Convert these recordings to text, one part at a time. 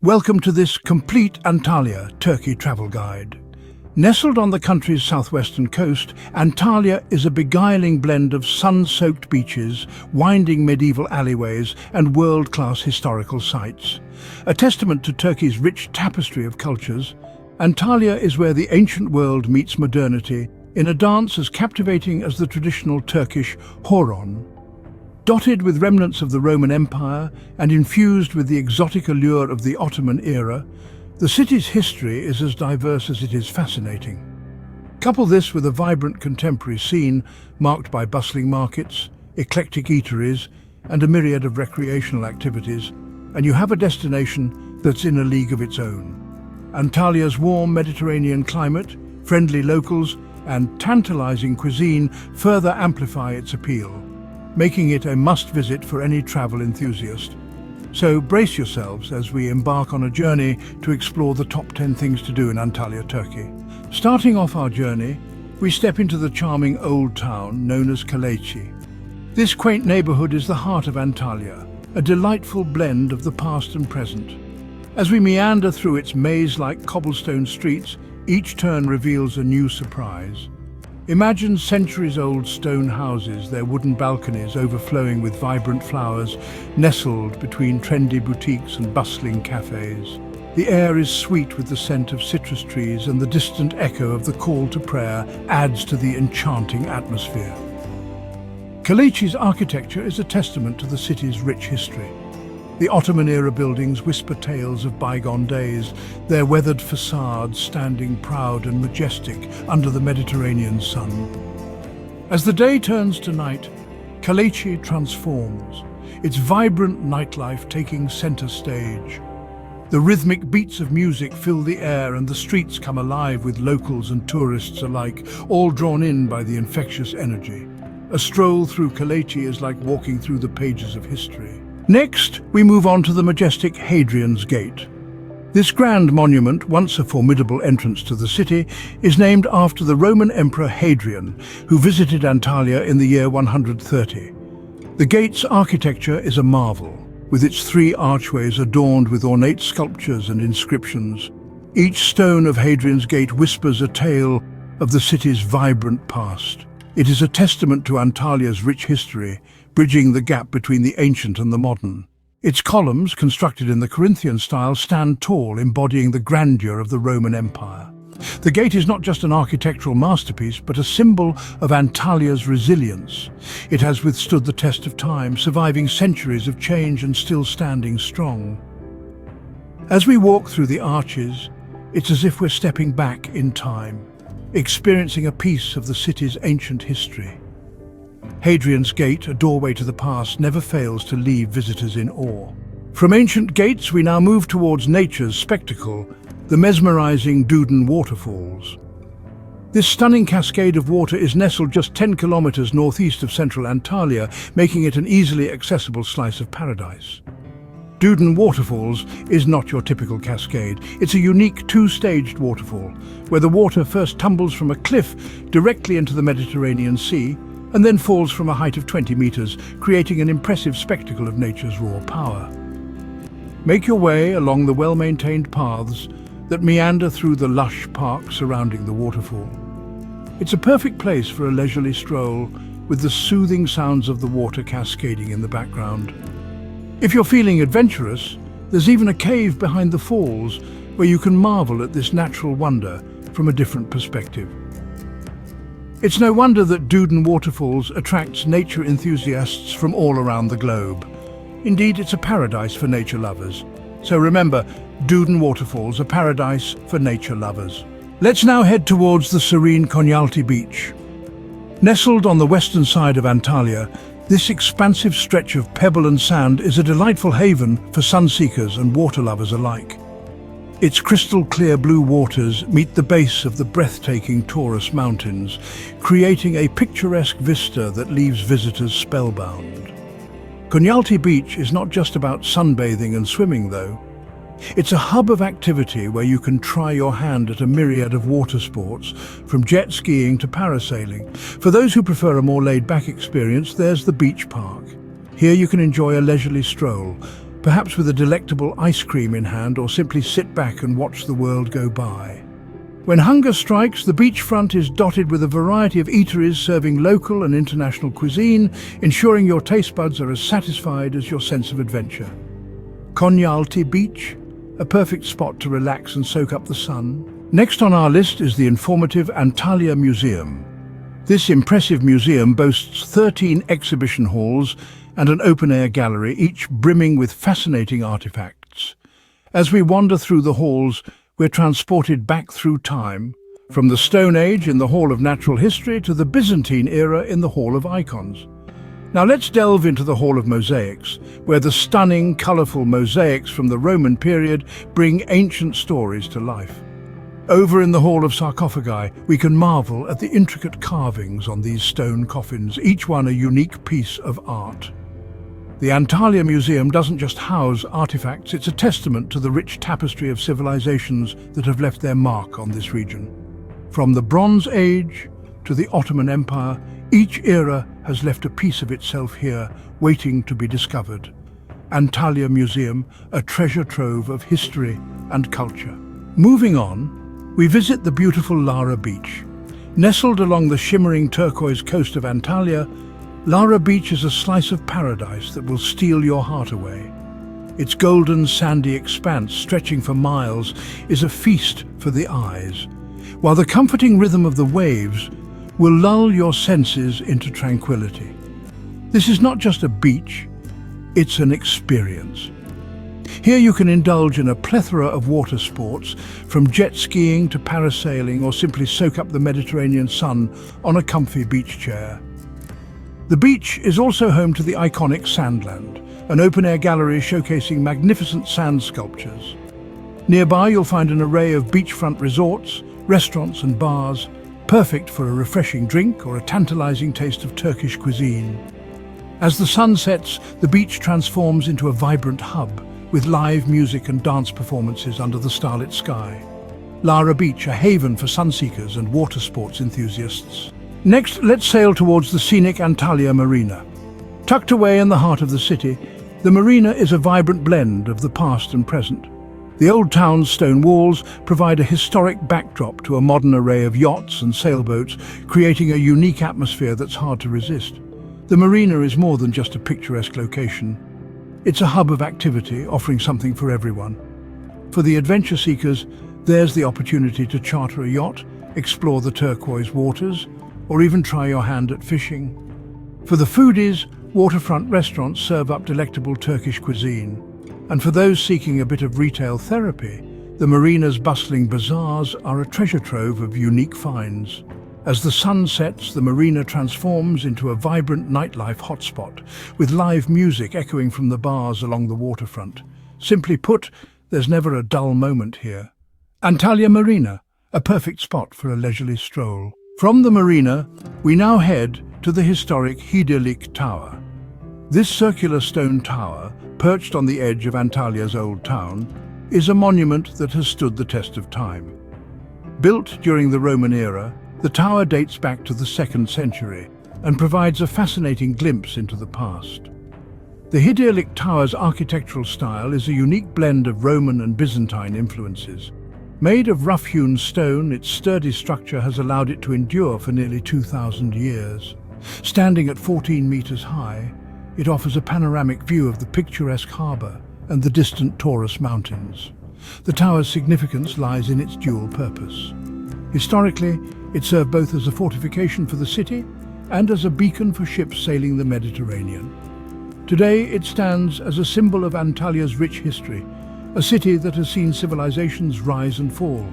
Welcome to this complete Antalya, Turkey travel guide. Nestled on the country's southwestern coast, Antalya is a beguiling blend of sun-soaked beaches, winding medieval alleyways, and world-class historical sites. A testament to Turkey's rich tapestry of cultures, Antalya is where the ancient world meets modernity in a dance as captivating as the traditional Turkish horon. Dotted with remnants of the Roman Empire and infused with the exotic allure of the Ottoman era, the city's history is as diverse as it is fascinating. Couple this with a vibrant contemporary scene marked by bustling markets, eclectic eateries, and a myriad of recreational activities, and you have a destination that's in a league of its own. Antalya's warm Mediterranean climate, friendly locals, and tantalizing cuisine further amplify its appeal, making it a must-visit for any travel enthusiast. So brace yourselves as we embark on a journey to explore the top 10 things to do in Antalya, Turkey. Starting off our journey, we step into the charming old town known as Kaleiçi. This quaint neighborhood is the heart of Antalya, a delightful blend of the past and present. As we meander through its maze-like cobblestone streets, each turn reveals a new surprise. Imagine centuries-old stone houses, their wooden balconies overflowing with vibrant flowers, nestled between trendy boutiques and bustling cafes. The air is sweet with the scent of citrus trees, and the distant echo of the call to prayer adds to the enchanting atmosphere. Kaleiçi's architecture is a testament to the city's rich history. The Ottoman-era buildings whisper tales of bygone days, their weathered facades standing proud and majestic under the Mediterranean sun. As the day turns to night, Kaleiçi transforms, its vibrant nightlife taking center stage. The rhythmic beats of music fill the air, and the streets come alive with locals and tourists alike, all drawn in by the infectious energy. A stroll through Kaleiçi is like walking through the pages of history. Next, we move on to the majestic Hadrian's Gate. This grand monument, once a formidable entrance to the city, is named after the Roman Emperor Hadrian, who visited Antalya in the year 130. The gate's architecture is a marvel, with its three archways adorned with ornate sculptures and inscriptions. Each stone of Hadrian's Gate whispers a tale of the city's vibrant past. It is a testament to Antalya's rich history, bridging the gap between the ancient and the modern. Its columns, constructed in the Corinthian style, stand tall, embodying the grandeur of the Roman Empire. The gate is not just an architectural masterpiece, but a symbol of Antalya's resilience. It has withstood the test of time, surviving centuries of change and still standing strong. As we walk through the arches, it's as if we're stepping back in time, experiencing a piece of the city's ancient history. Hadrian's Gate, a doorway to the past, never fails to leave visitors in awe. From ancient gates, we now move towards nature's spectacle, the mesmerizing Düden Waterfalls. This stunning cascade of water is nestled just 10 kilometers northeast of central Antalya, making it an easily accessible slice of paradise. Düden Waterfalls is not your typical cascade. It's a unique two-staged waterfall, where the water first tumbles from a cliff directly into the Mediterranean Sea, and then falls from a height of 20 meters, creating an impressive spectacle of nature's raw power. Make your way along the well-maintained paths that meander through the lush park surrounding the waterfall. It's a perfect place for a leisurely stroll, with the soothing sounds of the water cascading in the background. If you're feeling adventurous, there's even a cave behind the falls where you can marvel at this natural wonder from a different perspective. It's no wonder that Düden Waterfalls attracts nature enthusiasts from all around the globe. Indeed, it's a paradise for nature lovers. So remember, Düden Waterfalls, a paradise for nature lovers. Let's now head towards the serene Kaleiçi beach. Nestled on the western side of Antalya, this expansive stretch of pebble and sand is a delightful haven for sun-seekers and water lovers alike. Its crystal-clear blue waters meet the base of the breathtaking Taurus Mountains, creating a picturesque vista that leaves visitors spellbound. Kaleiçi Beach is not just about sunbathing and swimming, though. It's a hub of activity where you can try your hand at a myriad of water sports, from jet skiing to parasailing. For those who prefer a more laid-back experience, there's the beach park. Here you can enjoy a leisurely stroll, perhaps with a delectable ice cream in hand, or simply sit back and watch the world go by. When hunger strikes, the beachfront is dotted with a variety of eateries serving local and international cuisine, ensuring your taste buds are as satisfied as your sense of adventure. Konyaaltı Beach, a perfect spot to relax and soak up the sun. Next on our list is the informative Antalya Museum. This impressive museum boasts 13 exhibition halls and an open-air gallery, each brimming with fascinating artifacts. As we wander through the halls, we're transported back through time, from the Stone Age in the Hall of Natural History to the Byzantine era in the Hall of Icons. Now let's delve into the Hall of Mosaics, where the stunning, colourful mosaics from the Roman period bring ancient stories to life. Over in the Hall of Sarcophagi, we can marvel at the intricate carvings on these stone coffins, each one a unique piece of art. The Antalya Museum doesn't just house artifacts, it's a testament to the rich tapestry of civilizations that have left their mark on this region. From the Bronze Age to the Ottoman Empire, each era has left a piece of itself here, waiting to be discovered. Antalya Museum, a treasure trove of history and culture. Moving on, we visit the beautiful Lara Beach. Nestled along the shimmering turquoise coast of Antalya, Lara Beach is a slice of paradise that will steal your heart away. Its golden sandy expanse, stretching for miles, is a feast for the eyes, while the comforting rhythm of the waves will lull your senses into tranquility. This is not just a beach, it's an experience. Here you can indulge in a plethora of water sports, from jet skiing to parasailing, or simply soak up the Mediterranean sun on a comfy beach chair. The beach is also home to the iconic Sandland, an open-air gallery showcasing magnificent sand sculptures. Nearby you'll find an array of beachfront resorts, restaurants and bars, perfect for a refreshing drink or a tantalizing taste of Turkish cuisine. As the sun sets, the beach transforms into a vibrant hub, with live music and dance performances under the starlit sky. Lara Beach, a haven for sunseekers and water sports enthusiasts. Next, let's sail towards the scenic Antalya Marina. Tucked away in the heart of the city, the marina is a vibrant blend of the past and present. The old town's stone walls provide a historic backdrop to a modern array of yachts and sailboats, creating a unique atmosphere that's hard to resist. The marina is more than just a picturesque location. It's a hub of activity, offering something for everyone. For the adventure seekers, there's the opportunity to charter a yacht, explore the turquoise waters, or even try your hand at fishing. For the foodies, waterfront restaurants serve up delectable Turkish cuisine. And for those seeking a bit of retail therapy, the marina's bustling bazaars are a treasure trove of unique finds. As the sun sets, the marina transforms into a vibrant nightlife hotspot, with live music echoing from the bars along the waterfront. Simply put, there's never a dull moment here. Antalya Marina, a perfect spot for a leisurely stroll. From the marina, we now head to the historic Hadrian Tower. This circular stone tower, perched on the edge of Antalya's old town, is a monument that has stood the test of time. Built during the Roman era, the tower dates back to the 2nd century and provides a fascinating glimpse into the past. The Hadrian Tower's architectural style is a unique blend of Roman and Byzantine influences. Made of rough-hewn stone, its sturdy structure has allowed it to endure for nearly 2,000 years. Standing at 14 meters high, it offers a panoramic view of the picturesque harbour and the distant Taurus Mountains. The tower's significance lies in its dual purpose. Historically, it served both as a fortification for the city and as a beacon for ships sailing the Mediterranean. Today, it stands as a symbol of Antalya's rich history, a city that has seen civilizations rise and fall.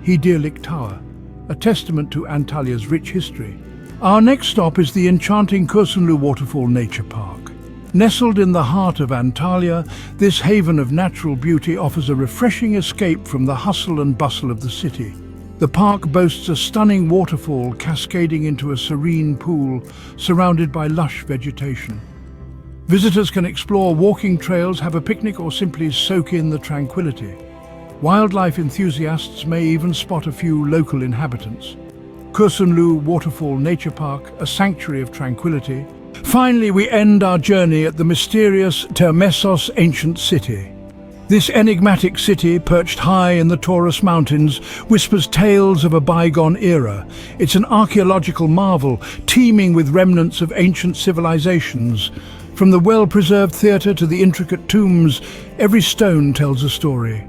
Hadrian Tower, a testament to Antalya's rich history. Our next stop is the enchanting Kursunlu Waterfall Nature Park. Nestled in the heart of Antalya, this haven of natural beauty offers a refreshing escape from the hustle and bustle of the city. The park boasts a stunning waterfall cascading into a serene pool surrounded by lush vegetation. Visitors can explore walking trails, have a picnic, or simply soak in the tranquility. Wildlife enthusiasts may even spot a few local inhabitants. Kursunlu Waterfall Nature Park, a sanctuary of tranquility, Finally, we end our journey at the mysterious Termessos ancient city. This enigmatic city, perched high in the Taurus Mountains, whispers tales of a bygone era. It's an archaeological marvel, teeming with remnants of ancient civilizations. From the well-preserved theatre to the intricate tombs, every stone tells a story.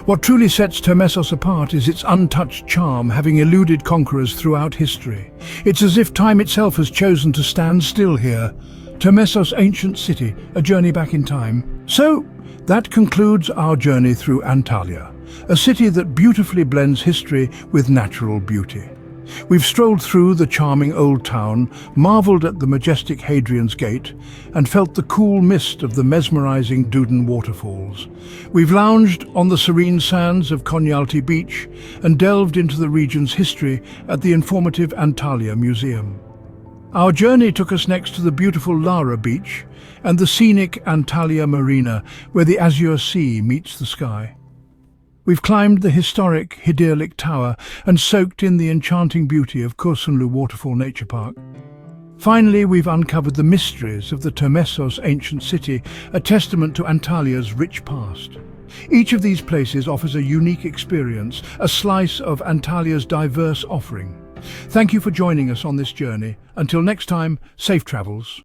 What truly sets Termessos apart is its untouched charm, having eluded conquerors throughout history. It's as if time itself has chosen to stand still here. Termessos ancient city, a journey back in time. So, that concludes our journey through Antalya, a city that beautifully blends history with natural beauty. We've strolled through the charming old town, marveled at the majestic Hadrian's Gate, and felt the cool mist of the mesmerizing Düden Waterfalls. We've lounged on the serene sands of Kaleiçi beach and delved into the region's history at the informative Antalya Museum. Our journey took us next to the beautiful Lara beach and the scenic Antalya Marina, where the azure sea meets the sky. We've climbed the historic Hadrian Tower and soaked in the enchanting beauty of Kursunlu Waterfall Nature Park. Finally, we've uncovered the mysteries of the Termessos ancient city, a testament to Antalya's rich past. Each of these places offers a unique experience, a slice of Antalya's diverse offering. Thank you for joining us on this journey. Until next time, safe travels.